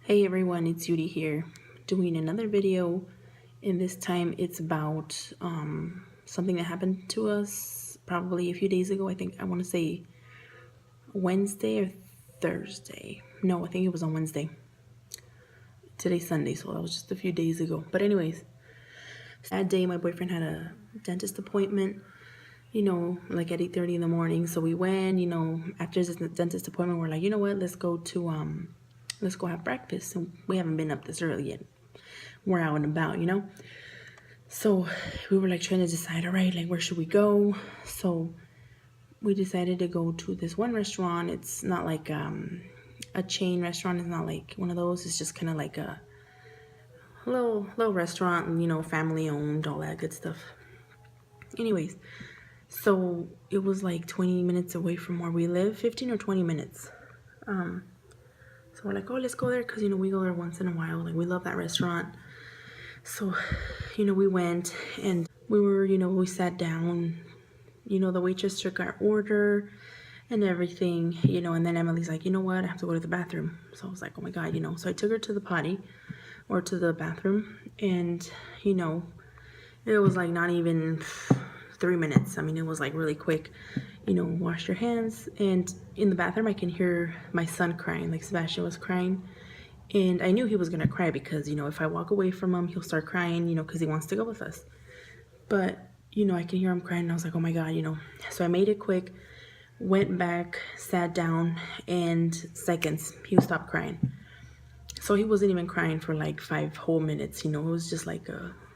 Hey everyone, it's Yudi here doing another video, and this time it's about something that happened to us probably a few days ago. I want to say Wednesday or Thursday. No, I think it was on Wednesday. Today's Sunday, so that was just a few days ago. But anyways, that day my boyfriend had a dentist appointment, like at 8:30 in the morning. So we went, after this dentist appointment, we're like, you know what, let's go have breakfast. And we haven't been up this early yet. We're out and about. So we were like trying to decide, all right, like where should we go? So we decided to go to this one restaurant. It's not like a chain restaurant. It's not like one of those. It's just kind of like a little restaurant, family owned, all that good stuff. Anyways, so it was like 20 minutes away from where we live, 15 or 20 minutes. So we're like, oh, let's go there because, we go there once in a while. Like, we love that restaurant. So, we went and we sat down. The waitress took our order and everything, and then Emily's like, you know what, I have to go to the bathroom. So I was like, oh my God, so I took her to the potty or to the bathroom, and, it was like not even 3 minutes. I mean, it was like really quick. Wash your hands, and in the bathroom I can hear my son crying. Like, Sebastian was crying, and I knew he was gonna cry because if I walk away from him, he'll start crying, because he wants to go with us. But I can hear him crying, and I was like, oh my God, so I made it quick, went back, sat down, and seconds he stopped crying. So he wasn't even crying for like 5 whole minutes. It was just like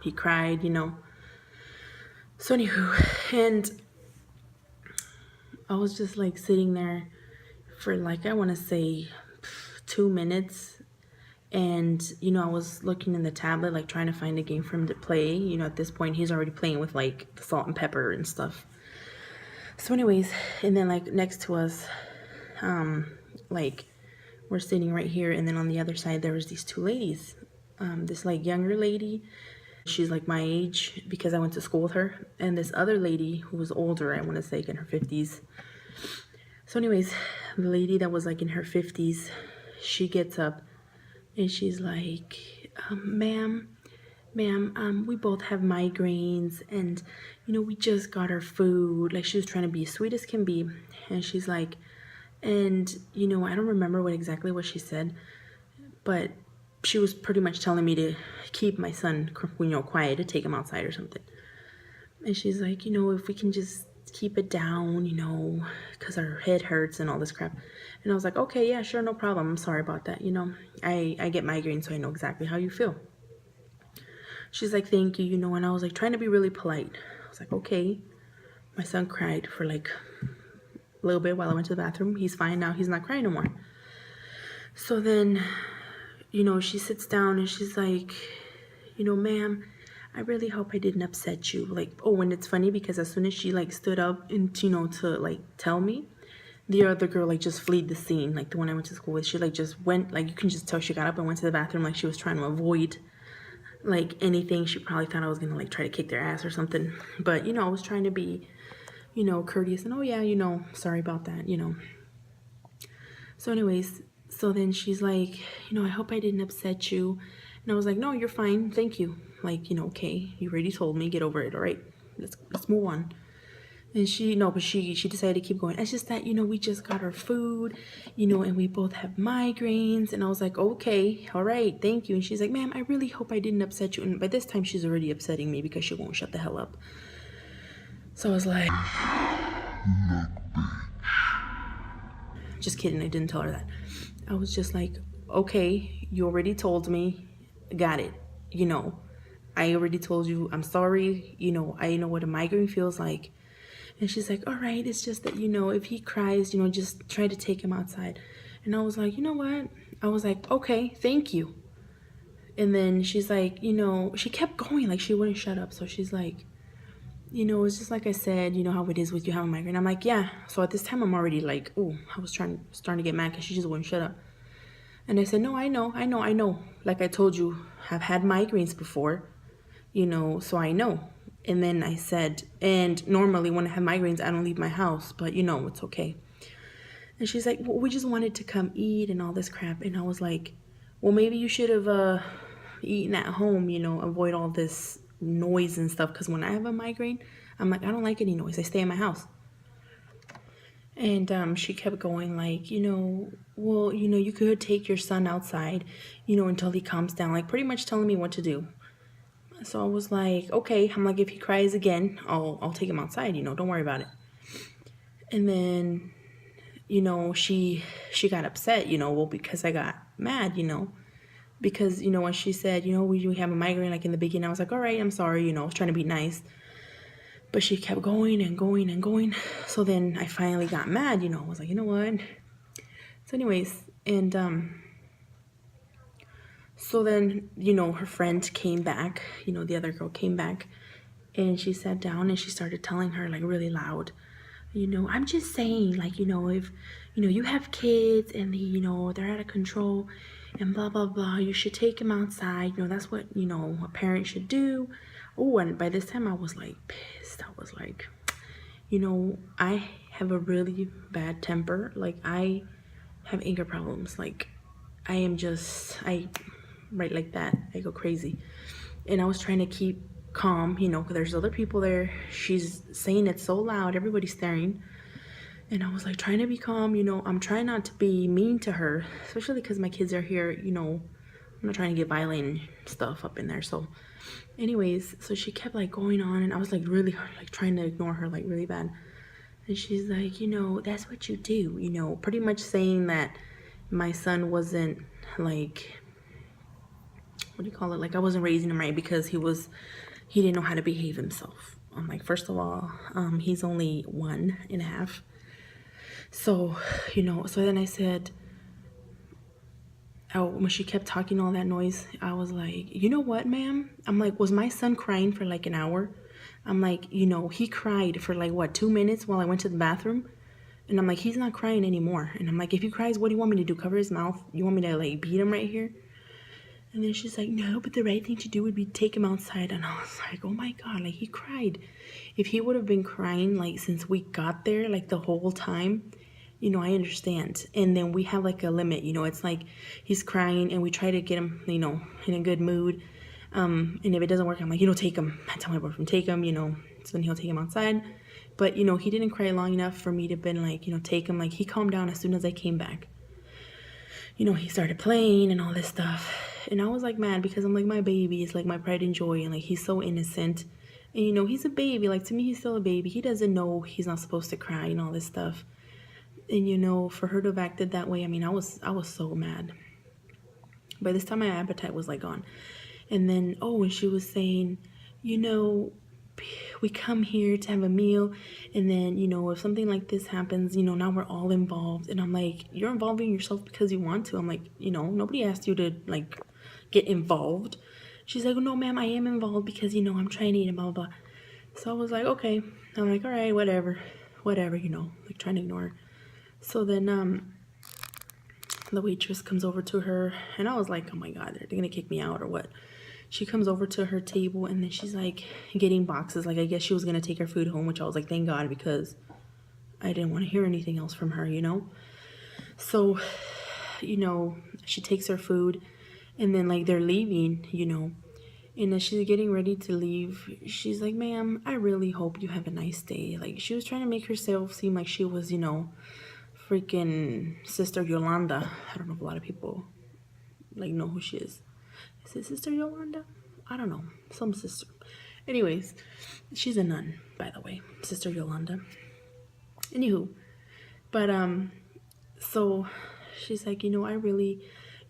he cried. So anywho, and I was just like sitting there for like, I want to say 2 minutes. And, I was looking in the tablet, like trying to find a game for him to play. At this point, he's already playing with like the salt and pepper and stuff. So anyways, and then like next to us, like we're sitting right here. And then on the other side, there was these 2 ladies. This like younger lady, she's like my age because I went to school with her. And this other lady who was older, I want to say in her 50s. So anyways, the lady that was like in her 50s, she gets up and she's like, ma'am, we both have migraines, and, we just got our food. Like, she was trying to be as sweet as can be. And she's like, and, I don't remember exactly what she said, but she was pretty much telling me to keep my son, quiet, to take him outside or something. And she's like, if we can just keep it down, because our head hurts and all this crap. And I was like, okay, yeah, sure, no problem. I'm sorry about that. I get migraines, so I know exactly how you feel. She's like, thank you, and I was like trying to be really polite. I was like, okay. My son cried for like a little bit while I went to the bathroom. He's fine now. He's not crying no more. So then, she sits down and she's like, ma'am, I really hope I didn't upset you. Like, oh, and it's funny because as soon as she like stood up and, to like tell me, the other girl like just fled the scene. Like, the one I went to school with, she like just went, like, you can just tell she got up and went to the bathroom. Like, she was trying to avoid like anything. She probably thought I was gonna like try to kick their ass or something. But, I was trying to be, courteous and, oh yeah, sorry about that, So anyways, so then she's like, I hope I didn't upset you. And I was like, no, you're fine. Thank you. Like, okay, you already told me, get over it. All right, let's move on. And she decided to keep going. It's just that, we just got our food, and we both have migraines. And I was like, okay, all right, thank you. And she's like, ma'am, I really hope I didn't upset you. And by this time, she's already upsetting me because she won't shut the hell up. So I was like, just kidding, I didn't tell her that. I was just like, okay, you already told me, got it. I already told you, I'm sorry. I know what a migraine feels like. And she's like, all right, it's just that, if he cries, just try to take him outside. And I was like, you know what? I was like, okay, thank you. And then she's like, she kept going, like she wouldn't shut up. So she's like, it's just like I said, how it is with you having a migraine. I'm like, yeah. So at this time, I'm already like, oh, I was starting to get mad because she just wouldn't shut up. And I said, no, I know. Like I told you, I've had migraines before, so I know. And then I said, and normally when I have migraines, I don't leave my house, but it's okay. And she's like, well, we just wanted to come eat and all this crap. And I was like, well, maybe you should have eaten at home, avoid all this noise and stuff. Because when I have a migraine, I'm like, I don't like any noise. I stay in my house. And she kept going like, well, you could take your son outside, until he calms down, like pretty much telling me what to do. So I was like, okay. I'm like, if he cries again, I'll take him outside, don't worry about it. And then, she got upset, well, because I got mad, because, when she said, we have a migraine, like in the beginning, I was like, all right, I'm sorry, I was trying to be nice. But she kept going and going and going. So then I finally got mad, I was like, you know what? So anyways, and so then, her friend came back, the other girl came back, and she sat down and she started telling her like really loud, I'm just saying, like, if, you have kids and they're out of control and blah, blah, blah, you should take them outside. That's what, a parent should do. Oh, and by this time I was like pissed. I was like, I have a really bad temper. Like, I have anger problems. Like, I right like that. I go crazy. And I was trying to keep calm, because there's other people there. She's saying it so loud, everybody's staring. And I was like trying to be calm, I'm trying not to be mean to her, especially because my kids are here, I'm not trying to get violent and stuff up in there. So anyways, so she kept like going on, and I was like really hard, like trying to ignore her like really bad. And she's like, that's what you do, pretty much saying that my son wasn't like, what do you call it? Like I wasn't raising him right because he didn't know how to behave himself. I'm like, first of all, he's only 1.5. So, so then I said, oh, when she kept talking all that noise, I was like, you know what, ma'am? I'm like, was my son crying for like an hour? I'm like, he cried for like, what, 2 minutes while I went to the bathroom? And I'm like, he's not crying anymore. And I'm like, if he cries, what do you want me to do? Cover his mouth? You want me to like beat him right here? And then she's like, no, but the right thing to do would be take him outside. And I was like, oh my God, like he cried. If he would have been crying like since we got there, like the whole time, I understand. And then we have like a limit, it's like he's crying and we try to get him, in a good mood. And if it doesn't work, I'm like, take him. I tell my boyfriend, take him, so then he'll take him outside. But, he didn't cry long enough for me to been like, take him. Like he calmed down as soon as I came back. He started playing and all this stuff. And I was like mad because I'm like, my baby is like my pride and joy. And like, he's so innocent. And, he's a baby. Like to me, he's still a baby. He doesn't know he's not supposed to cry and all this stuff. And, for her to have acted that way, I mean, I was so mad. By this time, my appetite was like gone. And then, and she was saying, we come here to have a meal, and then if something like this happens, now we're all involved. And I'm like, you're involving yourself because you want to. I'm like, nobody asked you to like get involved. She's like, no ma'am, I am involved because I'm trying to eat and blah blah blah. So I was like, okay. I'm like, all right, whatever, like trying to ignore her. So then the waitress comes over to her, and I was like, oh my God, they're gonna kick me out or what? She comes over to her table, and then she's like getting boxes. Like I guess she was gonna take her food home, which I was like, thank God, because I didn't want to hear anything else from her, So, she takes her food, and then like they're leaving, and as she's getting ready to leave, she's like, ma'am, I really hope you have a nice day. Like she was trying to make herself seem like she was, freaking Sister Yolanda. I don't know if a lot of people like know who she is. Is it Sister Yolanda? I don't know. Some sister. Anyways, she's a nun, by the way. Sister Yolanda. Anywho. But so she's like, I really,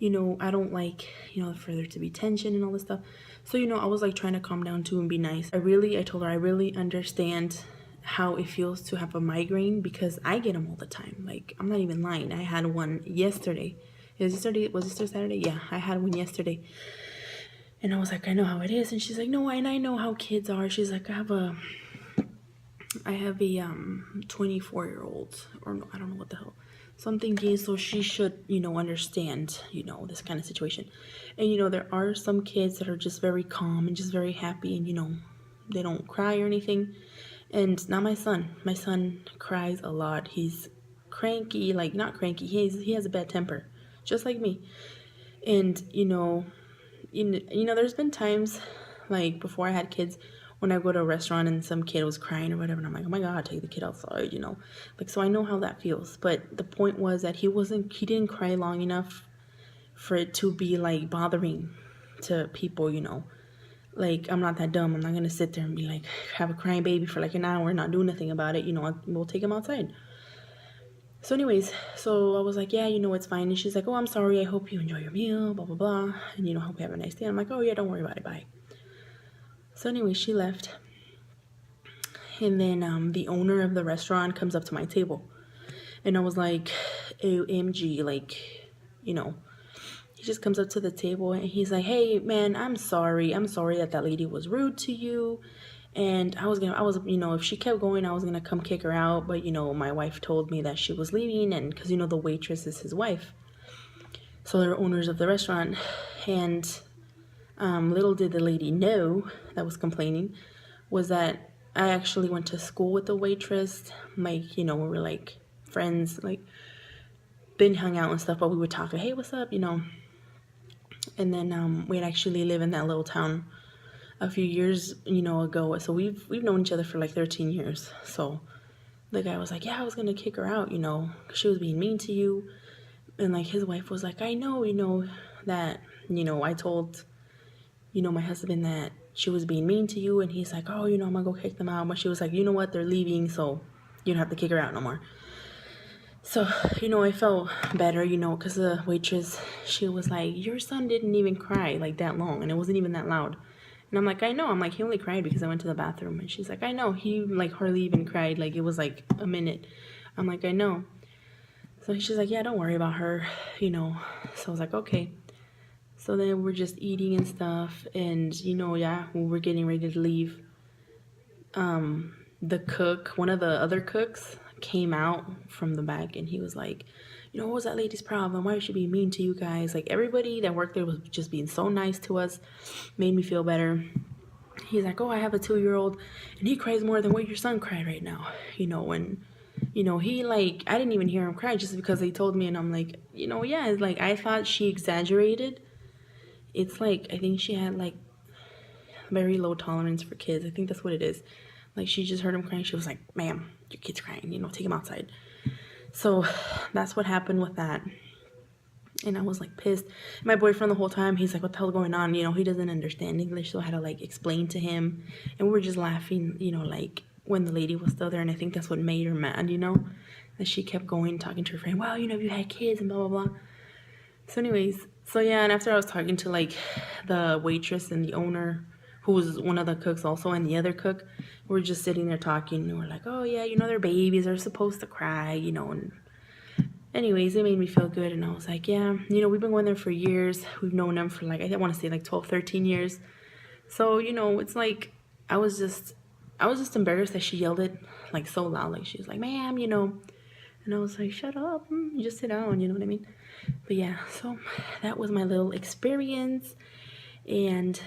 I don't like, for there to be tension and all this stuff. So, I was like trying to calm down too and be nice. I told her I really understand how it feels to have a migraine because I get them all the time. Like, I'm not even lying. I had one yesterday. Was it Saturday? Yeah, I had one yesterday. And I was like, I know how it is. And she's like, no, and I know how kids are. She's like, I have a 24-year-old, or no, I don't know what the hell. So I'm thinking, so she should, understand, this kind of situation. And, there are some kids that are just very calm and just very happy and, they don't cry or anything. And not my son. My son cries a lot. He's cranky, like not cranky. He has a bad temper, just like me. And there's been times like before I had kids when I go to a restaurant and some kid was crying or whatever, and I'm like, oh my God, take the kid outside, like, so I know how that feels. But the point was that he didn't cry long enough for it to be like bothering to people. Like, I'm not that dumb. I'm not gonna sit there and be like, have a crying baby for like an hour and not do nothing about it. We'll take him outside. So anyways, so I was like, yeah, it's fine. And she's like, oh, I'm sorry. I hope you enjoy your meal, blah, blah, blah. And, hope you have a nice day. And I'm like, oh, yeah, don't worry about it. Bye. So anyway, she left. And then the owner of the restaurant comes up to my table. And I was like, OMG, like, he just comes up to the table and he's like, hey, man, I'm sorry. I'm sorry that lady was rude to you. And I was, if she kept going, I was going to come kick her out. But, my wife told me that she was leaving. And because, the waitress is his wife. So they're owners of the restaurant. And little did the lady know that was complaining was that I actually went to school with the waitress. Like, we were like friends, like been hung out and stuff, but we would talk like, hey, what's up, And then we'd actually live in that little town a few years, ago. So we've known each other for like 13 years. So the guy was like, yeah, I was gonna kick her out, because she was being mean to you. And like his wife was like, I know, that, I told, my husband that she was being mean to you. And he's like, oh, I'm gonna go kick them out. But she was like, you know what, they're leaving, so you don't have to kick her out no more. So, I felt better, because the waitress, she was like, your son didn't even cry like that long, and it wasn't even that loud. And I'm like, I know. I'm like, he only cried because I went to the bathroom. And she's like, I know. He like hardly even cried. Like, it was like a minute. I'm like, I know. So she's like, yeah, don't worry about her, So I was like, okay. So then we're just eating and stuff. And, yeah, when we're getting ready to leave, the cook, one of the other cooks, came out from the back and he was like, what was that lady's problem? Why was she being mean to you guys? Like, everybody that worked there was just being so nice to us. Made me feel better. He's like, oh, I have a 2-year-old and he cries more than what your son cried right now. And, he like, I didn't even hear him cry just because they told me. And I'm like, yeah, like, I thought she exaggerated. It's like, I think she had like very low tolerance for kids. I think that's what it is. Like, she just heard him crying. She was like, ma'am, your kid's crying, take him outside. So that's what happened with that. And I was like pissed. My boyfriend the whole time, he's like, what the hell's going on? He doesn't understand English. So I had to like explain to him. And we were just laughing, like when the lady was still there. And I think that's what made her mad, that she kept going, talking to her friend. Well, you had kids and blah, blah, blah. So anyways, so yeah. And after I was talking to like the waitress and the owner, who was one of the cooks also, and the other cook, we're just sitting there talking, and we're like, oh yeah, they're babies, they're supposed to cry, and anyways, it made me feel good. And I was like, yeah, we've been going there for years. We've known them for like, I want to say like 12, 13 years. So, it's like, I was just embarrassed that she yelled it like so loud. Like, she was like, ma'am, and I was like, shut up, just sit down, you know what I mean? But yeah, so that was my little experience. And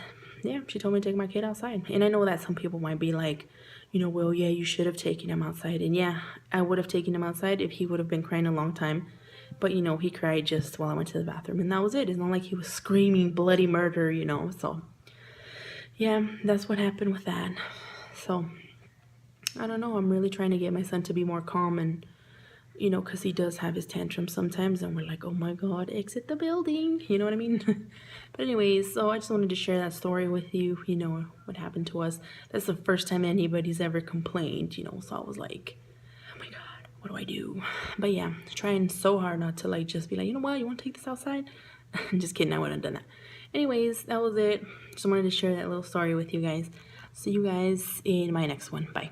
yeah, she told me to take my kid outside. And I know that some people might be like, well, yeah, you should have taken him outside. And yeah, I would have taken him outside if he would have been crying a long time. But, he cried just while I went to the bathroom. And that was it. It's not like he was screaming bloody murder, So, yeah, that's what happened with that. So, I don't know. I'm really trying to get my son to be more calm and, because he does have his tantrums sometimes. And we're like, oh my God, exit the building. You know what I mean? But anyways, so I just wanted to share that story with you, what happened to us. That's the first time anybody's ever complained, so I was like, oh my God, what do I do? But yeah, trying so hard not to like just be like, you know what, you want to take this outside? Just kidding, I wouldn't have done that. Anyways, that was it. Just wanted to share that little story with you guys. See you guys in my next one. Bye.